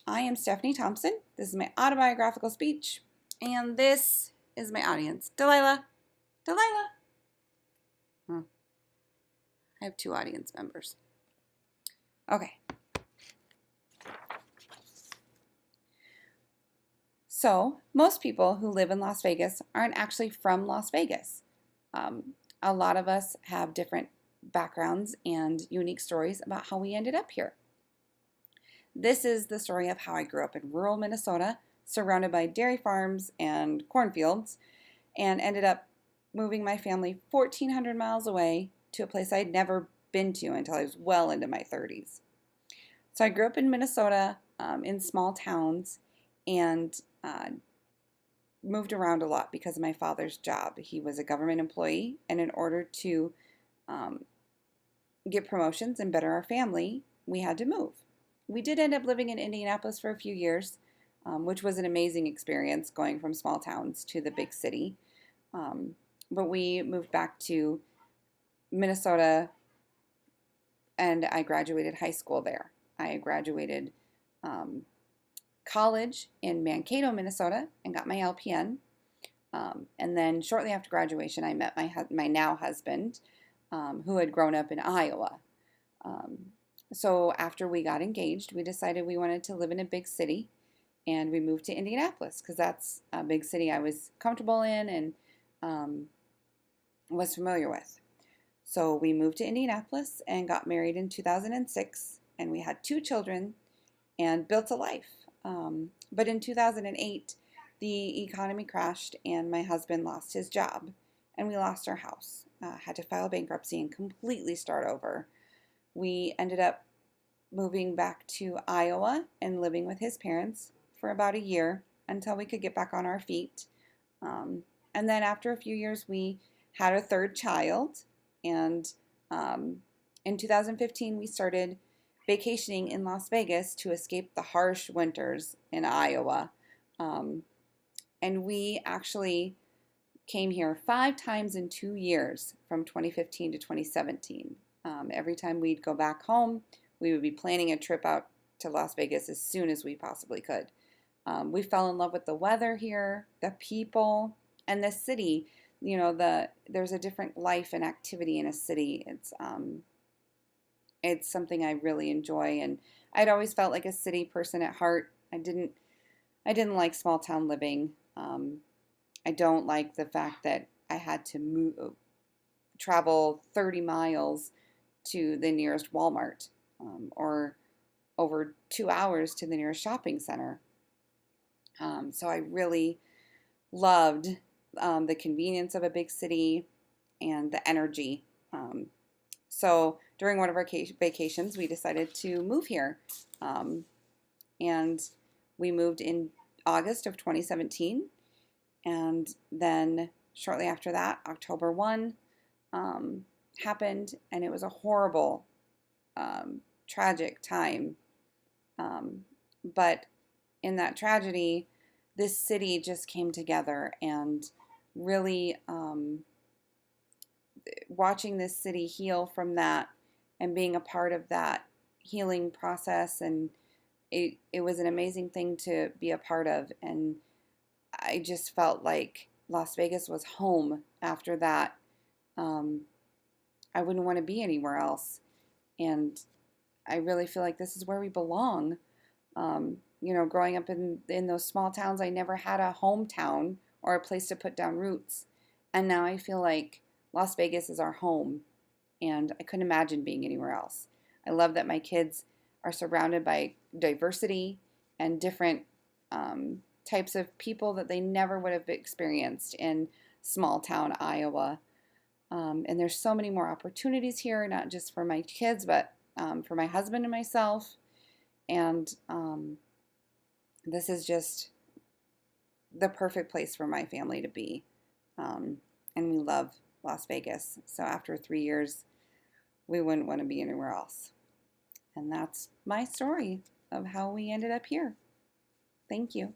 I am Stephanie Thompson. This is my autobiographical speech, and this is my audience. Delilah. Delilah. Hmm. I have two audience members. Okay. So, most people who live in Las Vegas aren't actually from Las Vegas. A lot of us have different backgrounds and unique stories about how we ended up here. This is the story of how I grew up in rural Minnesota, surrounded by dairy farms and cornfields, and ended up moving my family 1,400 miles away to a place I'd never been to until I was well into my 30s. So I grew up in Minnesota, in small towns, and moved around a lot because of my father's job. He was a government employee, and in order to um, get promotions and better our family, we had to move. We did end up living in Indianapolis for a few years, which was an amazing experience going from small towns to the big city. But we moved back to Minnesota, and I graduated high school there. I graduated college in Mankato, Minnesota, and got my LPN. And then shortly after graduation, I met my now husband, who had grown up in Iowa. So after we got engaged, we decided we wanted to live in a big city, and we moved to Indianapolis because that's a big city I was comfortable in and was familiar with. So we moved to Indianapolis and got married in 2006, and we had two children and built a life. But in 2008, the economy crashed and my husband lost his job, and we lost our house. Had to file bankruptcy and completely start over. We ended up moving back to Iowa and living with his parents for about a year until we could get back on our feet. And then after a few years, we had a third child, and in 2015, we started vacationing in Las Vegas to escape the harsh winters in Iowa. And we actually came here 5 times in 2 years from 2015 to 2017. Every time we'd go back home, we would be planning a trip out to Las Vegas as soon as we possibly could. We fell in love with the weather here, the people, and the city. You know, there's a different life and activity in a city. It's something I really enjoy, and I'd always felt like a city person at heart. I didn't like small town living. I don't like the fact that I had to travel 30 miles to the nearest Walmart, or over 2 hours to the nearest shopping center. So I really loved the convenience of a big city and the energy. So during one of our vacations, we decided to move here. And we moved in August of 2017. And then shortly after that, October 1 happened, and it was a horrible, tragic time. But in that tragedy, this city just came together, and really watching this city heal from that and being a part of that healing process, and it was an amazing thing to be a part of. And I just felt like Las Vegas was home after that. I wouldn't want to be anywhere else. And I really feel like this is where we belong. Growing up in those small towns, I never had a hometown or a place to put down roots. And now I feel like Las Vegas is our home, and I couldn't imagine being anywhere else. I love that my kids are surrounded by diversity and different types of people that they never would have experienced in small town Iowa. And there's so many more opportunities here, not just for my kids, but for my husband and myself. And this is just the perfect place for my family to be. And we love Las Vegas. So after 3 years, we wouldn't want to be anywhere else. And that's my story of how we ended up here. Thank you.